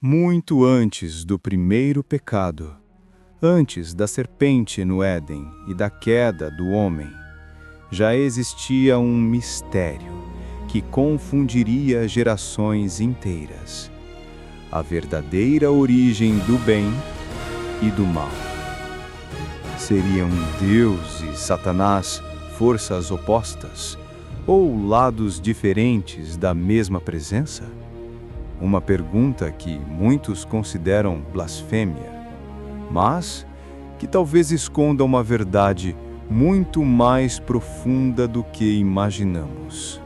Muito antes do primeiro pecado, antes da serpente no Éden e da queda do homem, já existia um mistério que confundiria gerações inteiras: a verdadeira origem do bem e do mal. Seriam Deus e Satanás forças opostas ou lados diferentes da mesma presença? Uma pergunta que muitos consideram blasfêmia, mas que talvez esconda uma verdade muito mais profunda do que imaginamos.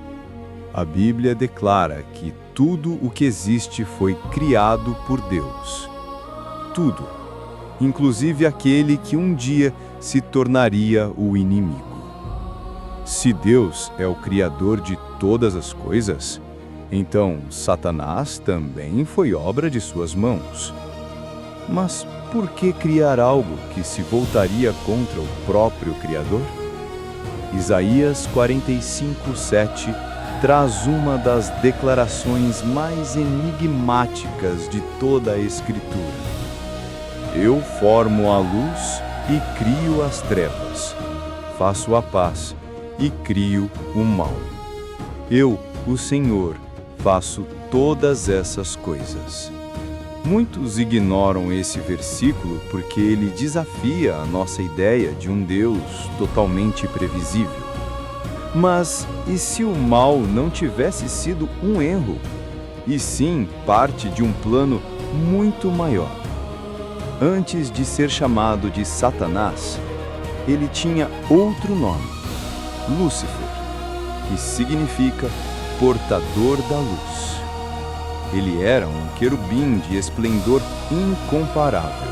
A Bíblia declara que tudo o que existe foi criado por Deus. Tudo, inclusive aquele que um dia se tornaria o inimigo. Se Deus é o Criador de todas as coisas, então Satanás também foi obra de suas mãos. Mas por que criar algo que se voltaria contra o próprio Criador? Isaías 45:7 traz uma das declarações mais enigmáticas de toda a Escritura. Eu formo a luz e crio as trevas, faço a paz e crio o mal. Eu, o Senhor, faço todas essas coisas. Muitos ignoram esse versículo porque ele desafia a nossa ideia de um Deus totalmente previsível. Mas e se o mal não tivesse sido um erro, e sim parte de um plano muito maior? Antes de ser chamado de Satanás, ele tinha outro nome, Lúcifer, que significa portador da luz. Ele era um querubim de esplendor incomparável.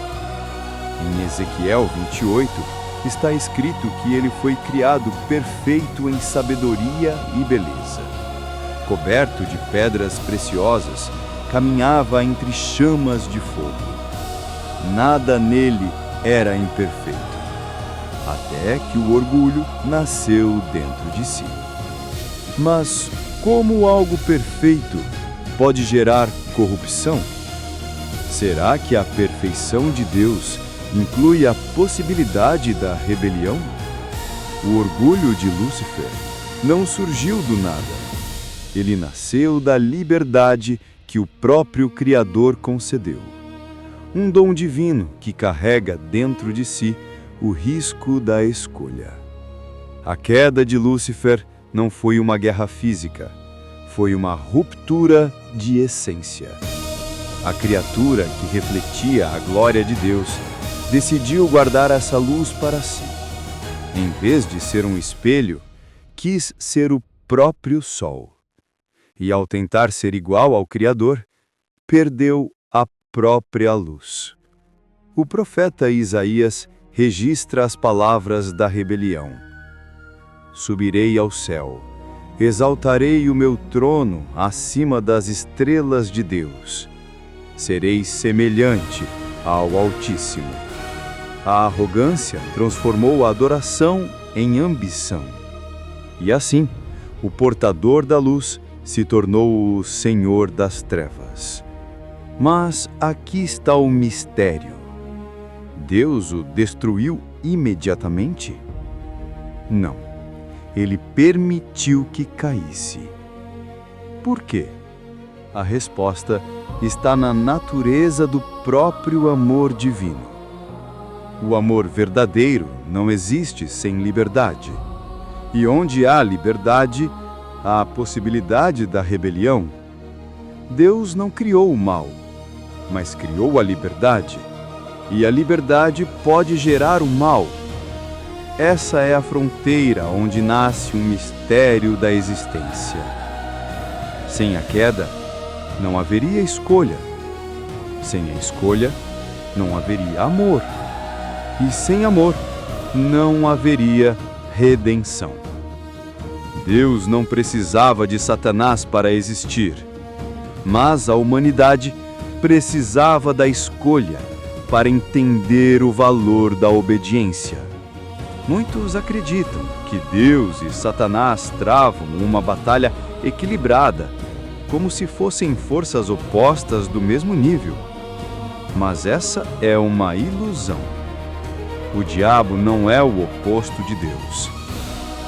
Em Ezequiel 28, está escrito que ele foi criado perfeito em sabedoria e beleza. Coberto de pedras preciosas, caminhava entre chamas de fogo. Nada nele era imperfeito, até que o orgulho nasceu dentro de si. Mas como algo perfeito pode gerar corrupção? Será que a perfeição de Deus inclui a possibilidade da rebelião? O orgulho de Lúcifer não surgiu do nada. Ele nasceu da liberdade que o próprio Criador concedeu. Um dom divino que carrega dentro de si o risco da escolha. A queda de Lúcifer não foi uma guerra física, foi uma ruptura de essência. A criatura que refletia a glória de Deus decidiu guardar essa luz para si. Em vez de ser um espelho, quis ser o próprio sol. E ao tentar ser igual ao Criador, perdeu a própria luz. O profeta Isaías registra as palavras da rebelião. Subirei ao céu, exaltarei o meu trono acima das estrelas de Deus. Serei semelhante ao Altíssimo. A arrogância transformou a adoração em ambição. E assim, o portador da luz se tornou o senhor das trevas. Mas aqui está o mistério. Deus o destruiu imediatamente? Não. Ele permitiu que caísse. Por quê? A resposta está na natureza do próprio amor divino. O amor verdadeiro não existe sem liberdade. E onde há liberdade, há a possibilidade da rebelião. Deus não criou o mal, mas criou a liberdade. E a liberdade pode gerar o mal. Essa é a fronteira onde nasce um mistério da existência. Sem a queda, não haveria escolha. Sem a escolha, não haveria amor. E sem amor, não haveria redenção. Deus não precisava de Satanás para existir, mas a humanidade precisava da escolha para entender o valor da obediência. Muitos acreditam que Deus e Satanás travam uma batalha equilibrada, como se fossem forças opostas do mesmo nível. Mas essa é uma ilusão. O diabo não é o oposto de Deus.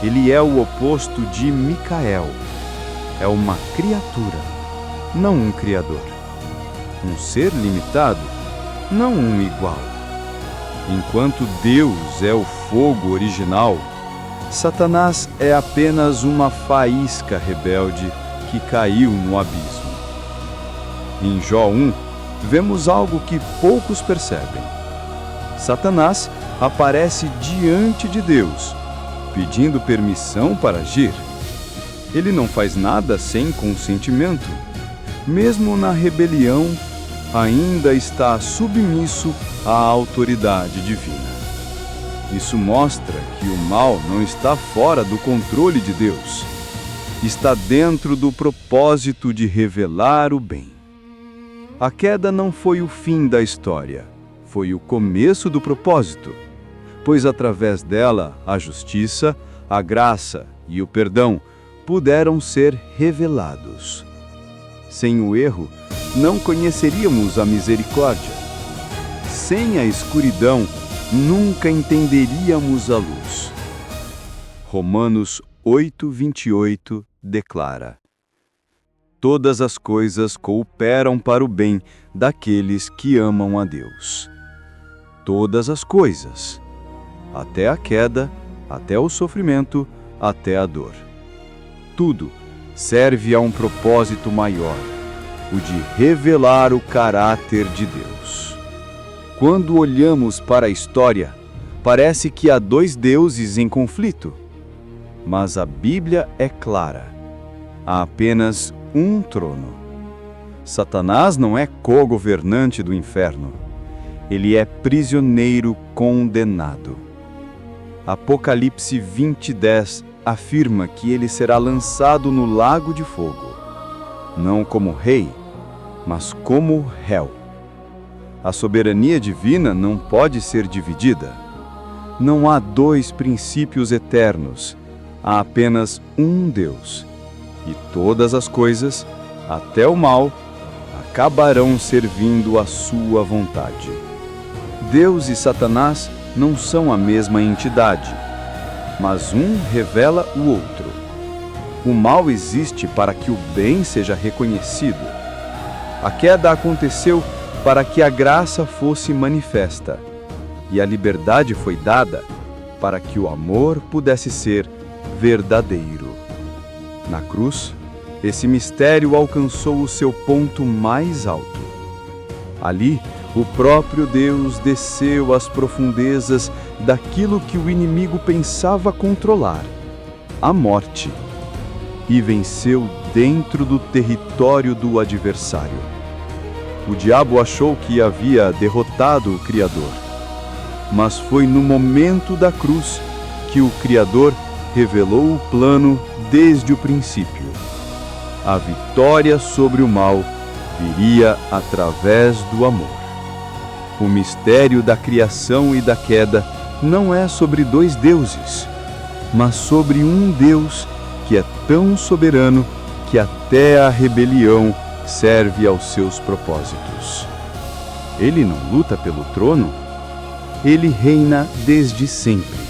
Ele é o oposto de Micael. É uma criatura, não um criador. Um ser limitado, não um igual. Enquanto Deus é o fogo original, Satanás é apenas uma faísca rebelde que caiu no abismo. Em Jó 1, vemos algo que poucos percebem. Satanás aparece diante de Deus, pedindo permissão para agir. Ele não faz nada sem consentimento. Mesmo na rebelião, ainda está submisso à autoridade divina. Isso mostra que o mal não está fora do controle de Deus. Está dentro do propósito de revelar o bem. A queda não foi o fim da história, foi o começo do propósito, pois através dela a justiça, a graça e o perdão puderam ser revelados. Sem o erro, não conheceríamos a misericórdia. Sem a escuridão, nunca entenderíamos a luz. Romanos 8:28 declara: todas as coisas cooperam para o bem daqueles que amam a Deus. Todas as coisas, até a queda, até o sofrimento, até a dor. Tudo serve a um propósito maior, o de revelar o caráter de Deus. Quando olhamos para a história, parece que há dois deuses em conflito. Mas a Bíblia é clara. Há apenas um trono. Satanás não é co-governante do inferno. Ele é prisioneiro condenado. Apocalipse 20:10 afirma que ele será lançado no lago de fogo, não como rei, mas como réu. A soberania divina não pode ser dividida. Não há dois princípios eternos, há apenas um Deus. E todas as coisas, até o mal, acabarão servindo à sua vontade. Deus e Satanás não são a mesma entidade, mas um revela o outro. O mal existe para que o bem seja reconhecido. A queda aconteceu para que a graça fosse manifesta, e a liberdade foi dada para que o amor pudesse ser verdadeiro. Na cruz, esse mistério alcançou o seu ponto mais alto. Ali, o próprio Deus desceu às profundezas daquilo que o inimigo pensava controlar, a morte, e venceu dentro do território do adversário. O diabo achou que havia derrotado o Criador, mas foi no momento da cruz que o Criador revelou o plano desde o princípio. A vitória sobre o mal viria através do amor. O mistério da criação e da queda não é sobre dois deuses, mas sobre um Deus que é tão soberano que até a rebelião serve aos seus propósitos. Ele não luta pelo trono, ele reina desde sempre.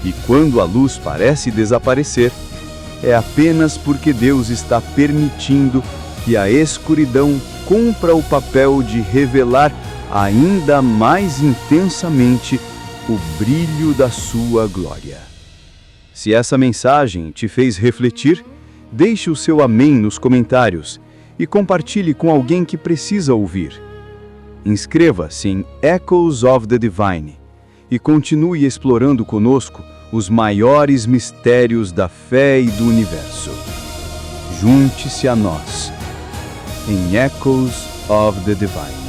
E quando a luz parece desaparecer, é apenas porque Deus está permitindo que a escuridão cumpra o papel de revelar ainda mais intensamente o brilho da sua glória. Se essa mensagem te fez refletir, deixe o seu amém nos comentários e compartilhe com alguém que precisa ouvir. Inscreva-se em Echoes of the Divine e continue explorando conosco os maiores mistérios da fé e do universo. Junte-se a nós em Echoes of the Divine.